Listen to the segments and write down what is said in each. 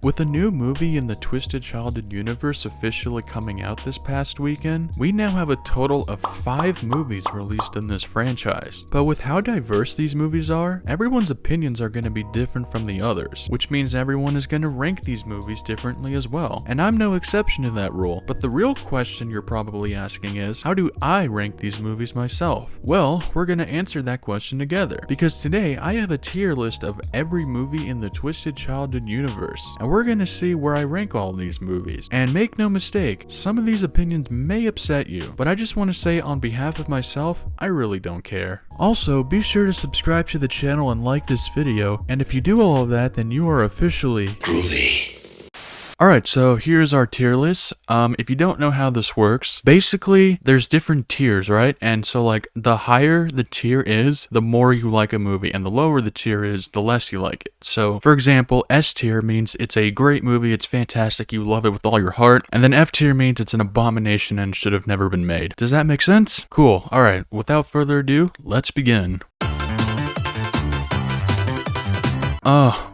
With a new movie in the Twisted Childhood universe officially coming out this past weekend, we now have a total of 5 movies released in this franchise. But with how diverse these movies are, everyone's opinions are going to be different from the others, which means everyone is going to rank these movies differently as well. And I'm no exception to that rule. But the real question you're probably asking is, how do I rank these movies myself? Well, we're going to answer that question together, because today I have a tier list of every movie in the Twisted Childhood universe, and we're gonna see where I rank all these movies. And make no mistake, some of these opinions may upset you, but I just want to say on behalf of myself, I really don't care. Also, be sure to subscribe to the channel and like this video, and if you do all of that, then you are officially groovy. Alright, so here's our tier list. If you don't know how this works, basically there's different tiers, right? And so like the higher the tier is, the more you like a movie, and the lower the tier is, the less you like it. So for example, S tier means it's a great movie, it's fantastic, you love it with all your heart, and then F tier means it's an abomination and should have never been made. Does that make sense? Cool. Alright, without further ado, let's begin.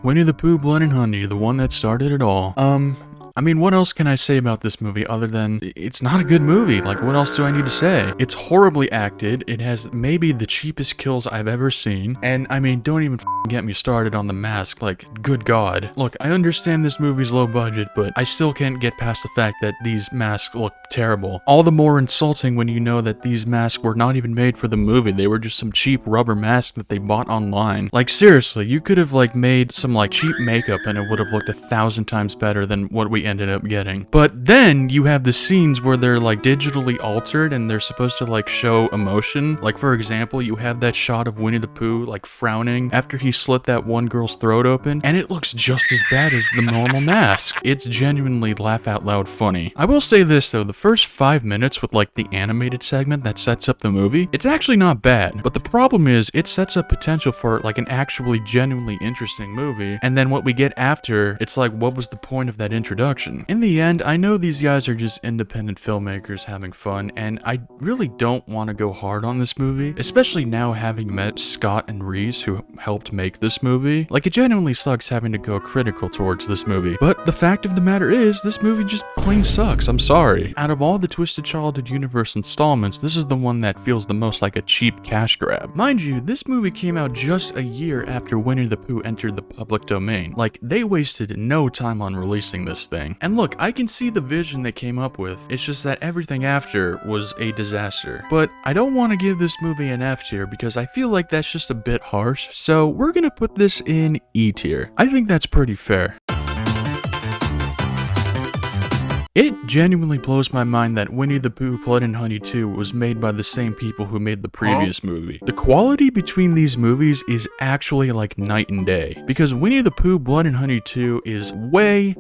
Winnie the Pooh, Blood and Honey, the one that started it all. I mean, what else can I say about this movie other than it's not a good movie? Like, what else do I need to say? It's horribly acted, it has maybe the cheapest kills I've ever seen, and I mean, don't even get me started on the mask, like, good god. Look, I understand this movie's low budget, but I still can't get past the fact that these masks look terrible. All the more insulting when you know that these masks were not even made for the movie, they were just some cheap rubber mask that they bought online. Like, seriously, you could have, like, made some, like, cheap makeup and it would have looked 1,000 times better than what we ended up getting. But then you have the scenes where they're like digitally altered and they're supposed to like show emotion. Like for example, you have that shot of Winnie the Pooh like frowning after he slit that one girl's throat open, and it looks just as bad as the normal mask. It's genuinely laugh out loud funny. I will say this though, the first 5 minutes with like the animated segment that sets up the movie, it's actually not bad, but the problem is it sets up potential for like an actually genuinely interesting movie, and then what we get after, it's like, what was the point of that introduction? In the end, I know these guys are just independent filmmakers having fun, and I really don't want to go hard on this movie, especially now having met Scott and Reese who helped make this movie. Like, it genuinely sucks having to go critical towards this movie, but the fact of the matter is, this movie just plain sucks, I'm sorry. Out of all the Twisted Childhood universe installments, this is the one that feels the most like a cheap cash grab. Mind you, this movie came out just a year after Winnie the Pooh entered the public domain. Like, they wasted no time on releasing this thing. And look, I can see the vision they came up with, it's just that everything after was a disaster. But I don't want to give this movie an F tier because I feel like that's just a bit harsh, so we're gonna put this in E tier. I think that's pretty fair. It genuinely blows my mind that Winnie the Pooh, Blood and Honey 2 was made by the same people who made the previous movie. The quality between these movies is actually like night and day, because Winnie the Pooh, Blood and Honey 2 is way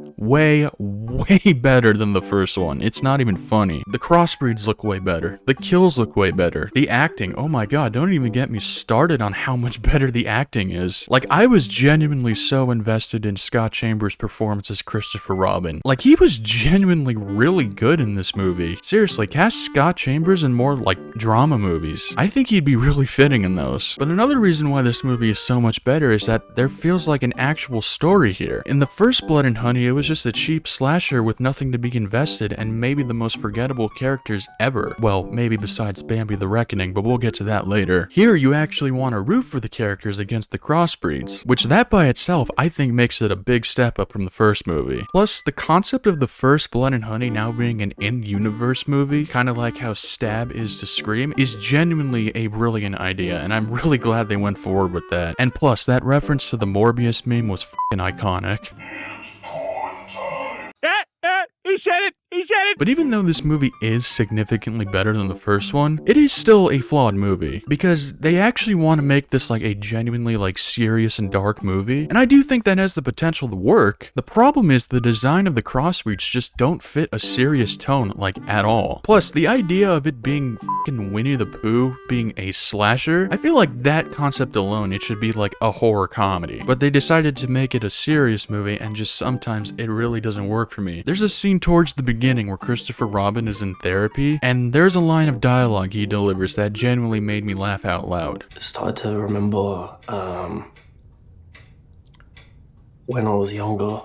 better than the first one. It's not even funny. The crossbreeds look way better. The kills look way better. The acting, oh my god, don't even get me started on how much better the acting is. Like, I was genuinely so invested in Scott Chambers' performance as Christopher Robin. Like, he was genuinely really good in this movie. Seriously, cast Scott Chambers in more like drama movies. I think he'd be really fitting in those. But another reason why this movie is so much better is that there feels like an actual story here. In the first Blood and Honey, it was just a cheap slasher with nothing to be invested and maybe the most forgettable characters ever. Well, maybe besides Bambi the Reckoning, but we'll get to that later. Here, you actually want to root for the characters against the crossbreeds, which that by itself I think makes it a big step up from the first movie. Plus, the concept of the first Blood and Honey now being an in-universe movie, kind of like how Stab is to Scream, is genuinely a brilliant idea, and I'm really glad they went forward with that. And plus, that reference to the Morbius meme was f***ing iconic. He said it! He said it! But even though this movie is significantly better than the first one, it is still a flawed movie, because they actually want to make this like a genuinely like serious and dark movie, and I do think that has the potential to work. The problem is the design of the crossbreeds just don't fit a serious tone like at all. Plus, the idea of it being f***ing Winnie the Pooh being a slasher, I feel like that concept alone, it should be like a horror comedy. But they decided to make it a serious movie, and just sometimes it really doesn't work for me. There's a scene towards the beginning where Christopher Robin is in therapy, and there's a line of dialogue he delivers that genuinely made me laugh out loud. I started to remember when I was younger,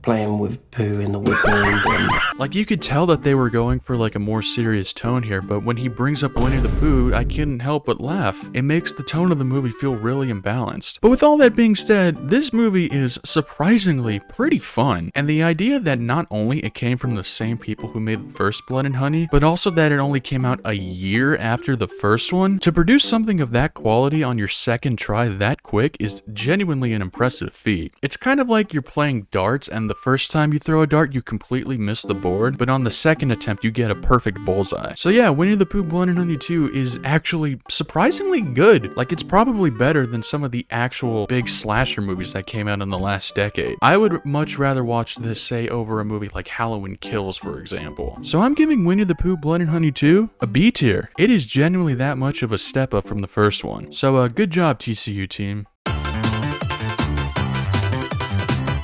playing with Pooh in the woodland. And Like, you could tell that they were going for like a more serious tone here, but when he brings up Winnie the Pooh, I couldn't help but laugh. It makes the tone of the movie feel really imbalanced. But with all that being said, this movie is surprisingly pretty fun, and the idea that not only it came from the same people who made the first Blood and Honey, but also that it only came out a year after the first one, to produce something of that quality on your second try that quick is genuinely an impressive feat. It's kind of like you're playing darts and the first time you throw a dart you completely miss the board, but on the second attempt you get a perfect bullseye. So yeah, Winnie the Pooh Blood and Honey 2 is actually surprisingly good. Like, it's probably better than some of the actual big slasher movies that came out in the last decade. I would much rather watch this, say, over a movie like Halloween Kills, for example. So I'm giving Winnie the Pooh Blood and Honey 2 a B tier. It is genuinely that much of a step up from the first one. So good job, TCU team.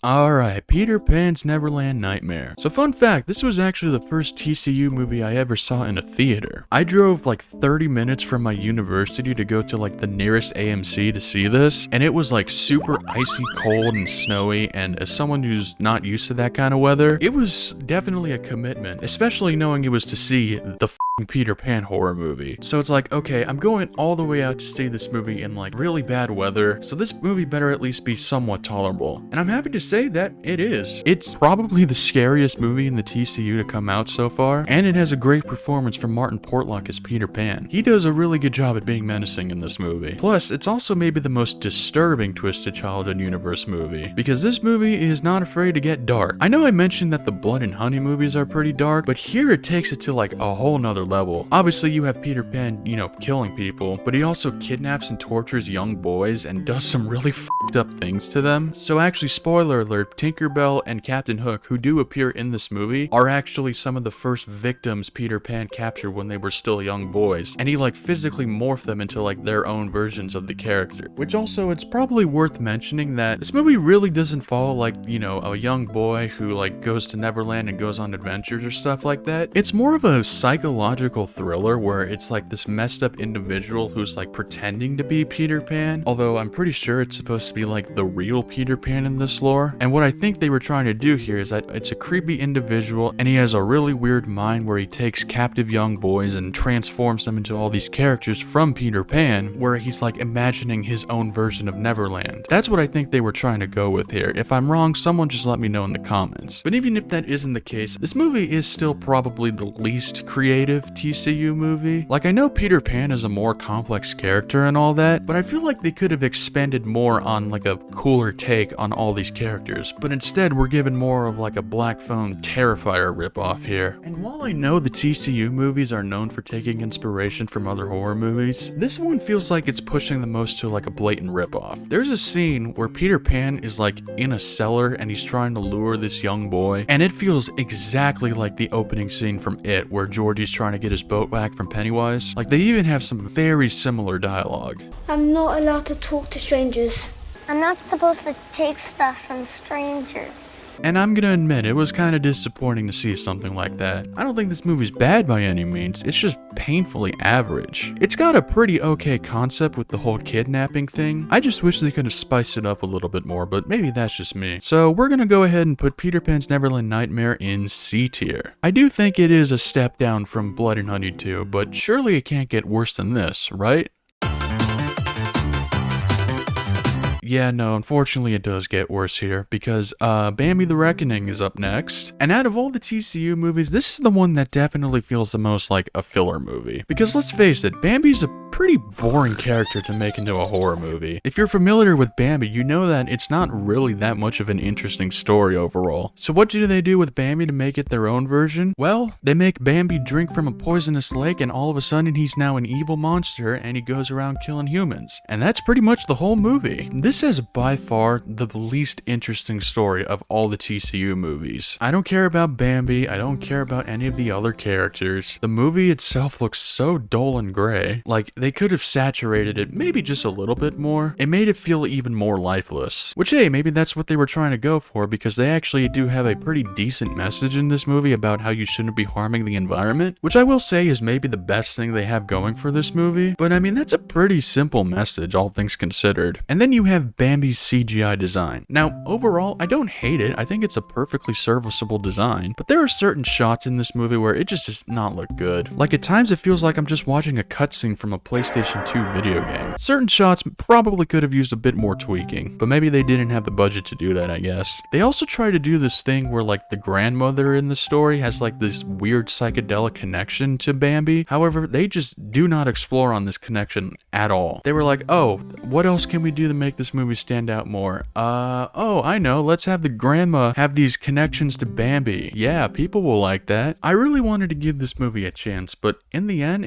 Alright, Peter Pan's Neverland Nightmare. So fun fact, this was actually the first TCU movie I ever saw in a theater. I drove like 30 minutes from my university to go to like the nearest AMC to see this, and it was like super icy cold and snowy, and as someone who's not used to that kind of weather, it was definitely a commitment, especially knowing it was to see the Peter Pan horror movie. So it's like, okay, I'm going all the way out to see this movie in like really bad weather, so this movie better at least be somewhat tolerable. And I'm happy to say that it is. It's probably the scariest movie in the TCU to come out so far, and it has a great performance from Martin Portlock as Peter Pan. He does a really good job at being menacing in this movie. Plus, it's also maybe the most disturbing Twisted Childhood Universe movie, because this movie is not afraid to get dark. I know I mentioned that the Blood and Honey movies are pretty dark, but here it takes it to like a whole nother level. Obviously, you have Peter Pan, you know, killing people, but he also kidnaps and tortures young boys and does some really fucked up things to them. So actually, spoiler alert, Tinkerbell and Captain Hook, who do appear in this movie, are actually some of the first victims Peter Pan captured when they were still young boys, and he like physically morphed them into like their own versions of the character. Which also, it's probably worth mentioning that this movie really doesn't follow like, you know, a young boy who like goes to Neverland and goes on adventures or stuff like that. It's more of a psychological thriller where it's like this messed up individual who's like pretending to be Peter Pan, although I'm pretty sure it's supposed to be like the real Peter Pan in this lore. And what I think they were trying to do here is that it's a creepy individual and he has a really weird mind where he takes captive young boys and transforms them into all these characters from Peter Pan, where he's like imagining his own version of Neverland. That's what I think they were trying to go with here. If I'm wrong, someone just let me know in the comments. But even if that isn't the case, this movie is still probably the least creative TCU movie. Like, I know Peter Pan is a more complex character and all that, but I feel like they could have expended more on like a cooler take on all these characters, but instead we're given more of like a Black Phone Terrifier ripoff here. And while I know the TCU movies are known for taking inspiration from other horror movies, this one feels like it's pushing the most to like a blatant ripoff. There's a scene where Peter Pan is like in a cellar and he's trying to lure this young boy, and it feels exactly like the opening scene from It, where Georgie's trying to get his boat back from Pennywise. Like, they even have some very similar dialogue. I'm not allowed to talk to strangers. I'm not supposed to take stuff from strangers. And I'm gonna admit, it was kind of disappointing to see something like that. I don't think this movie's bad by any means, it's just painfully average. It's got a pretty okay concept with the whole kidnapping thing. I just wish they could have spiced it up a little bit more, but maybe that's just me. So we're gonna go ahead and put Peter Pan's Neverland Nightmare in C tier. I do think it is a step down from Blood and Honey 2, but surely it can't get worse than this, right? Yeah, no, unfortunately it does get worse here, because Bambi the Reckoning is up next. And out of all the TCU movies, this is the one that definitely feels the most like a filler movie. Because let's face it, Bambi's a pretty boring character to make into a horror movie. If you're familiar with Bambi, you know that it's not really that much of an interesting story overall. So what do they do with Bambi to make it their own version? Well, they make Bambi drink from a poisonous lake, and all of a sudden he's now an evil monster and he goes around killing humans. And that's pretty much the whole movie. This is by far the least interesting story of all the TCU movies. I don't care about Bambi, I don't care about any of the other characters. The movie itself looks so dull and gray. Like, they could have saturated it maybe just a little bit more. It made it feel even more lifeless. Which, hey, maybe that's what they were trying to go for, because they actually do have a pretty decent message in this movie about how you shouldn't be harming the environment, which I will say is maybe the best thing they have going for this movie. But I mean, that's a pretty simple message, all things considered. And then you have have Bambi's CGI design. Now, overall, I don't hate it. I think it's a perfectly serviceable design, but there are certain shots in this movie where it just does not look good. Like at times it feels like I'm just watching a cutscene from a PlayStation 2 video game. Certain shots probably could have used a bit more tweaking, but maybe they didn't have the budget to do that, I guess. They also try to do this thing where like the grandmother in the story has like this weird psychedelic connection to Bambi. However, they just do not explore on this connection at all. They were like, oh, what else can we do to make this movie stand out more? Oh, I know, let's have the grandma have these connections to Bambi. Yeah, people will like that. I really wanted to give this movie a chance, but in the end,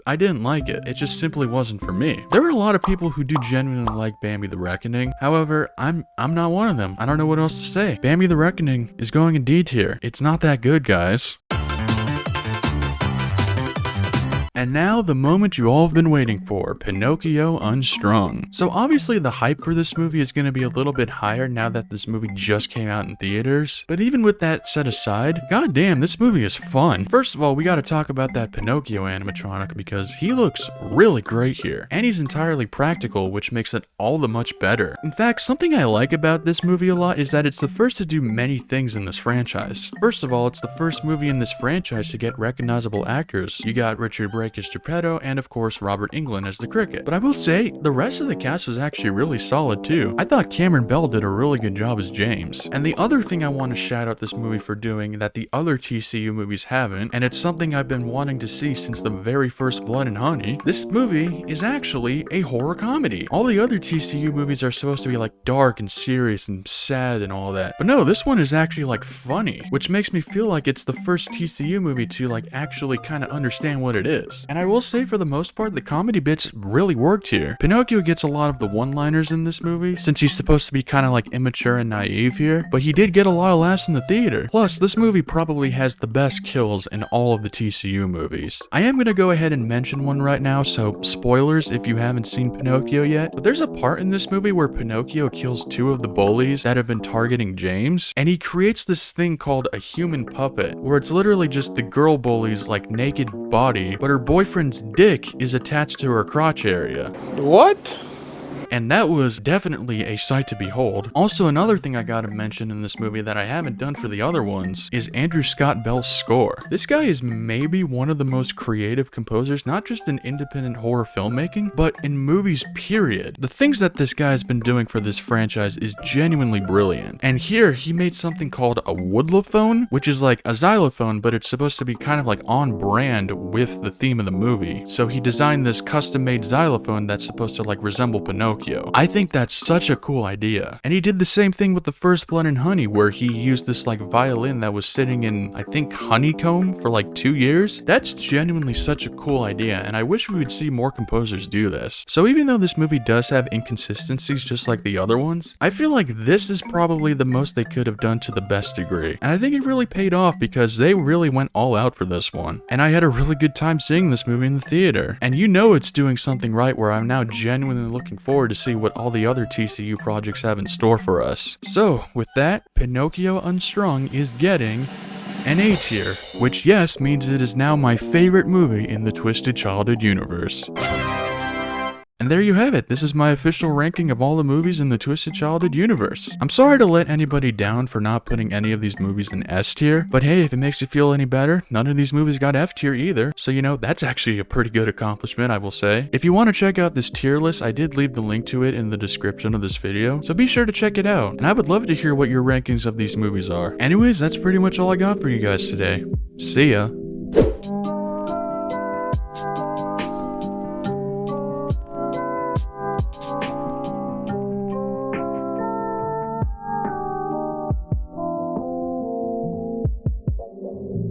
I didn't like it. It just simply wasn't for me. There are a lot of people who do genuinely like Bambi the Reckoning. However, I'm not one of them. I don't know what else to say. Bambi the Reckoning is going in D tier. It's not that good, guys. And now, the moment you all have been waiting for, Pinocchio Unstrung. So obviously the hype for this movie is going to be a little bit higher now that this movie just came out in theaters. But even with that set aside, goddamn, this movie is fun. First of all, we gotta talk about that Pinocchio animatronic because he looks really great here. And he's entirely practical, which makes it all the much better. In fact, something I like about this movie a lot is that it's the first to do many things in this franchise. First of all, it's the first movie in this franchise to get recognizable actors. You got Richard Brake as Geppetto, and of course Robert Englund as the Cricket. But I will say, the rest of the cast was actually really solid too. I thought Cameron Bell did a really good job as James. And the other thing I want to shout out this movie for doing that the other TCU movies haven't, and it's something I've been wanting to see since the very first Blood and Honey, this movie is actually a horror comedy. All the other TCU movies are supposed to be like dark and serious and sad and all that. But no, this one is actually like funny, which makes me feel like it's the first TCU movie to like actually kind of understand what it is. And I will say for the most part, the comedy bits really worked here. Pinocchio gets a lot of the one-liners in this movie, since he's supposed to be kind of like immature and naive here, but he did get a lot of laughs in the theater. Plus, this movie probably has the best kills in all of the TCU movies. I am gonna go ahead and mention one right now, so spoilers if you haven't seen Pinocchio yet, but there's a part in this movie where Pinocchio kills two of the bullies that have been targeting James, and he creates this thing called a human puppet, where it's literally just the girl bully's like naked body, but her boyfriend's dick is attached to her crotch area. What? And that was definitely a sight to behold. Also, another thing I gotta mention in this movie that I haven't done for the other ones is Andrew Scott Bell's score. This guy is maybe one of the most creative composers, not just in independent horror filmmaking, but in movies period. The things that this guy has been doing for this franchise is genuinely brilliant. And here, he made something called a woodlophone, which is like a xylophone, but it's supposed to be kind of like on brand with the theme of the movie. So he designed this custom-made xylophone that's supposed to like resemble Pinocchio. I think that's such a cool idea. And he did the same thing with the first Blood and Honey, where he used this like violin that was sitting in, I think, honeycomb for like 2 years. That's genuinely such a cool idea, and I wish we would see more composers do this. So even though this movie does have inconsistencies just like the other ones, I feel like this is probably the most they could have done to the best degree. And I think it really paid off because they really went all out for this one. And I had a really good time seeing this movie in the theater. And you know it's doing something right where I'm now genuinely looking forward to see what all the other TCU projects have in store for us. So, with that, Pinocchio Unstrung is getting an A tier, which yes, means it is now my favorite movie in the Twisted Childhood universe. And there you have it. This is my official ranking of all the movies in the Twisted Childhood universe. I'm sorry to let anybody down for not putting any of these movies in S tier, but hey, if it makes you feel any better, none of these movies got F tier either. So you know, that's actually a pretty good accomplishment, I will say. If you want to check out this tier list, I did leave the link to it in the description of this video, so be sure to check it out. And I would love to hear what your rankings of these movies are. Anyways, that's pretty much all I got for you guys today. See ya.